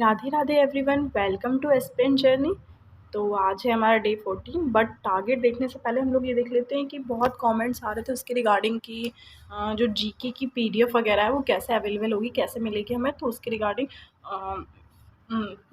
Radhe Radhe everyone, welcome to aspirant journey. तो आज है हमारा डे 14। बट टारगेट देखने से पहले हम लोग ये देख लेते हैं कि बहुत कमेंट्स आ रहे थे उसके रिगार्डिंग की जो जीके की पीडीएफ वगैरह है वो कैसे अवेलेबल होगी, कैसे मिलेगी हमें। तो उसके रिगार्डिंग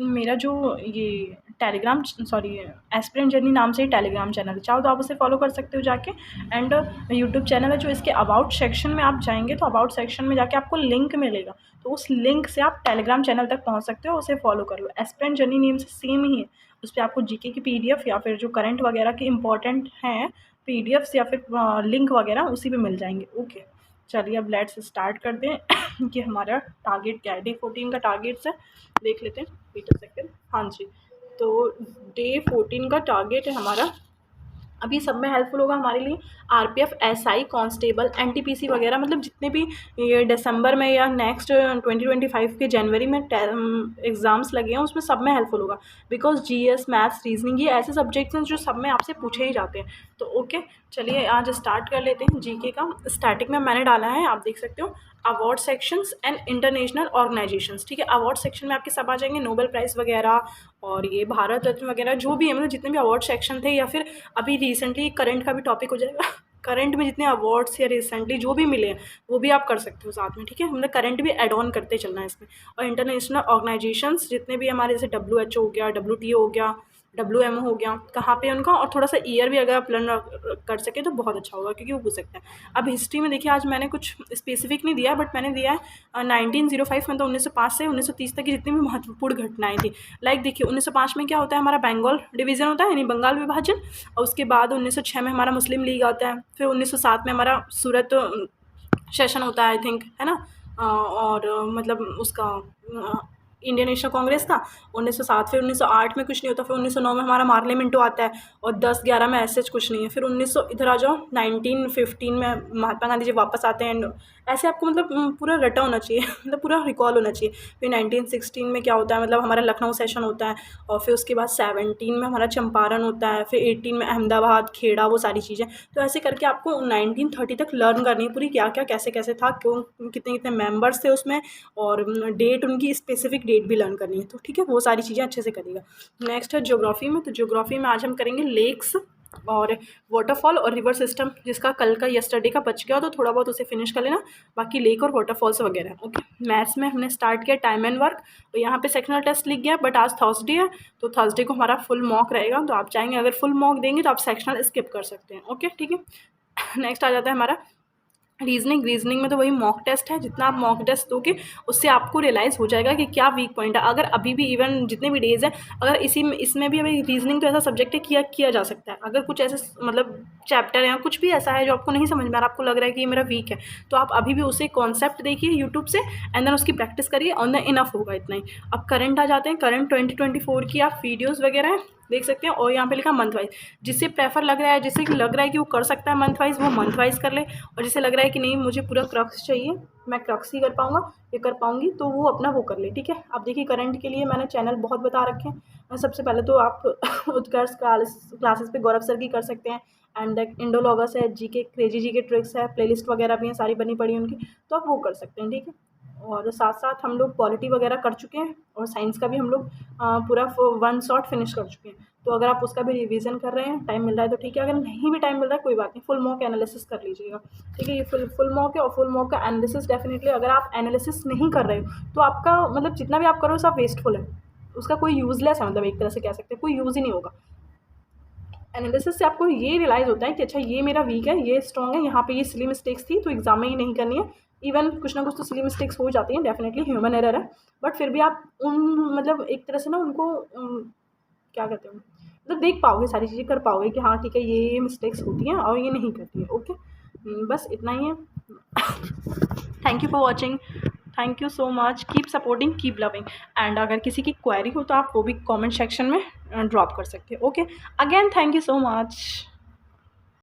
मेरा जो ये टेलीग्राम सॉरी एस्पिरेंट जर्नी नाम से टेलीग्राम चैनल है, चाहो तो आप उसे फॉलो कर सकते हो जाके। एंड यूट्यूब चैनल है जो इसके अबाउट सेक्शन में आप जाएंगे तो अबाउट सेक्शन में जाके आपको लिंक मिलेगा, तो उस लिंक से आप टेलीग्राम चैनल तक पहुंच सकते हो, उसे फॉलो कर लो। एस्पिरेंट जर्नी नेम से सेम ही है, उस पर आपको जीके की पीडीएफ या फिर जो करंट वगैरह के इंपॉर्टेंट हैं पीडीएफ्स या फिर लिंक वगैरह उसी पे मिल जाएंगे। ओके, चलिए अब लेट्स स्टार्ट कर दें कि हमारा टारगेट क्या है। डे 14 का टारगेट है, देख लेते हैं। Wait a second. हाँ जी, तो डे 14 का टारगेट है हमारा, अब ये सब में हेल्पफुल होगा हमारे लिए। आरपीएफ, एसआई, कांस्टेबल, एनटीपीसी वगैरह, मतलब जितने भी ये दिसंबर में या नेक्स्ट 2025 के जनवरी में एग्ज़ाम्स लगे हैं उसमें सब में हेल्पफुल होगा। बिकॉज जीएस, मैथ्स, रीजनिंग ये ऐसे सब्जेक्ट्स हैं जो सब में आपसे पूछे ही जाते हैं। तो ओके, चलिए आज स्टार्ट कर लेते हैं जीके का। स्टार्टिंग में मैंने डाला है, आप देख सकते हो, award sections and international organisations. ठीक है, अवार्ड सेक्शन में आपके सब आ जाएंगे, नोबेल प्राइज़ वगैरह और ये भारत रत्न वगैरह जो भी है, मतलब जितने भी अवार्ड सेक्शन थे, या फिर अभी रिसेंटली करंट का भी टॉपिक हो जाएगा करंट में जितने अवार्ड्स या रिसेंटली जो भी मिले हैं वो भी आप कर सकते हो साथ में। ठीक है, हमने करंट भी ऐड ऑन करते चलना है इसमें। और इंटरनेशनल ऑर्गेनाइजेशंस जितने भी हमारे, जैसे WHO हो गया, WTO हो गया, WMO हो गया, कहाँ पे उनका, और थोड़ा सा ईयर भी अगर आप लर्न कर सके तो बहुत अच्छा होगा, क्योंकि वो पूछ सकते हैं। अब हिस्ट्री में देखिए, आज मैंने कुछ स्पेसिफिक नहीं दिया बट मैंने दिया है 1905 मतलब 1905 से 1930 तक की जितनी भी महत्वपूर्ण घटनाएं थी। लाइक देखिए, 1905 में क्या होता है, हमारा बंगाल डिवीज़न होता है, यानी बंगाल विभाजन। और उसके बाद 1906 में हमारा मुस्लिम लीग आता है। फिर 1907 में हमारा सूरत सेशन होता है, आई थिंक, है ना। और मतलब उसका इंडियन नेशनल कांग्रेस था 1907। फिर 1908 में कुछ नहीं होता। फिर 1909 में हमारा मार्लियामेंटो आता है। और 10-11 में ऐसे कुछ नहीं है। फिर 1900 इधर आ जाओ, 1915 में महात्मा गांधी जी वापस आते हैं। एंड ऐसे आपको मतलब पूरा रटा होना चाहिए मतलब पूरा रिकॉल होना चाहिए। फिर 1916 में क्या होता है, मतलब हमारा लखनऊ सेशन होता है। और फिर उसके बाद 17 में हमारा चंपारण होता है। फिर 18 में अहमदाबाद, खेड़ा, वो सारी चीज़ें। तो ऐसे करके आपको 1930 तक लर्न करनी है पूरी, क्या क्या कैसे कैसे था, क्यों कितने कितने मेंबर्स थे उसमें, और डेट, उनकी स्पेसिफिक डेट भी लर्न करनी है। तो ठीक है, वो सारी चीज़ें अच्छे से करिएगा। नेक्स्ट है ज्योग्राफी में। तो ज्योग्राफी में आज हम करेंगे लेक्स और वाटरफॉल और रिवर सिस्टम, जिसका कल का यस्टरडे का बच गया तो थोड़ा बहुत उसे फिनिश कर लेना, बाकी लेक और वाटरफॉल्स वगैरह। ओके, मैथ्स में हमने स्टार्ट किया टाइम एंड वर्क। तो यहाँ पे सेक्शनल टेस्ट लिख गया, बट आज थर्सडे है तो थर्सडे को हमारा फुल मॉक रहेगा। तो आप चाहेंगे अगर फुल मॉक देंगे तो आप सेक्शनल स्किप कर सकते हैं। ओके, ठीक है। नेक्स्ट आ जाता है हमारा रीजनिंग में। तो वही मॉक टेस्ट है, जितना आप मॉक टेस्ट दोगे उससे आपको रियलाइज़ हो जाएगा कि क्या वीक पॉइंट है। अगर अभी भी इवन जितने भी डेज है, अगर इसमें भी अभी रीजनिंग तो ऐसा सब्जेक्ट है, किया जा सकता है। अगर कुछ ऐसे मतलब चैप्टर है, कुछ भी ऐसा है जो आपको नहीं समझ में आ रहा, आपको लग रहा है कि ये मेरा वीक है, तो आप अभी भी उसे कॉन्सेप्ट देखिए यूट्यूब से, एंड देन उसकी प्रैक्टिस करिए, और देन इनफ होगा इतना ही। अब करंट आ जाते हैं। करंट 2024 की आप वीडियोज़ वगैरह देख सकते हैं, और यहाँ पे लिखा मंथ वाइज। जिससे प्रेफर लग रहा है, जिससे लग रहा है कि वो कर सकता है मंथ वाइज, वो मंथ वाइज कर ले। और जिसे लग रहा है कि नहीं मुझे पूरा क्रक्स चाहिए, मैं क्रक्स ही कर पाऊंगा ये कर पाऊंगी, तो वो अपना वो कर ले। ठीक है, अब देखिए करंट के लिए मैंने चैनल बहुत बता रखे हैं। सबसे पहले तो आप उत्कर्ष क्लासेस पे गौरव सर की कर सकते हैं। एंड इंडोलॉगस है, जीके क्रेजी जीके ट्रिक्स है, प्लेलिस्ट वगैरह भी हैं, सारी बनी पड़ी उनकी, तो आप वो कर सकते हैं। ठीक है, और साथ साथ हम लोग पॉलिटी वगैरह कर चुके हैं, और साइंस का भी हम लोग पूरा 1 शॉट फिनिश कर चुके हैं। तो अगर आप उसका भी रिवीजन कर रहे हैं, टाइम मिल रहा है तो ठीक है, अगर नहीं भी टाइम मिल रहा है कोई बात नहीं, फुल मॉक एनालिसिस कर लीजिएगा। ठीक है, ये फुल मॉक है, और फुल मॉक का एनालिसिस डेफिनेटली, अगर आप एनालिसिस नहीं कर रहे हो तो आपका मतलब जितना भी आप करो सब वेस्टफुल है, उसका कोई यूजलेस है, मतलब एक तरह से कह सकते हैं कोई यूज़ ही नहीं होगा। एनालिसिस से आपको ये रियलाइज़ होता है कि अच्छा ये मेरा वीक है, ये स्ट्रॉन्ग है, यहाँ पे ये सिली मिस्टेक्स थी, तो एग्जाम में ही नहीं करनी है। इवन कुछ ना कुछ तो सिली मिस्टेक्स हो जाती हैं, डेफिनेटली ह्यूमन एरर है, बट फिर भी आप उन मतलब एक तरह से ना उनको क्या कहते हैं, मतलब देख पाओगे, सारी चीज़ें कर पाओगे कि हाँ ठीक है ये मिस्टेक्स होती हैं और ये नहीं करती है। ओके, बस इतना ही है। Thank you for watching, thank you so much, keep supporting, keep loving. And अगर किसी की क्वेरी हो तो आप वो भी कमेंट सेक्शन में ड्रॉप कर सकते हो। Okay, again thank you so much.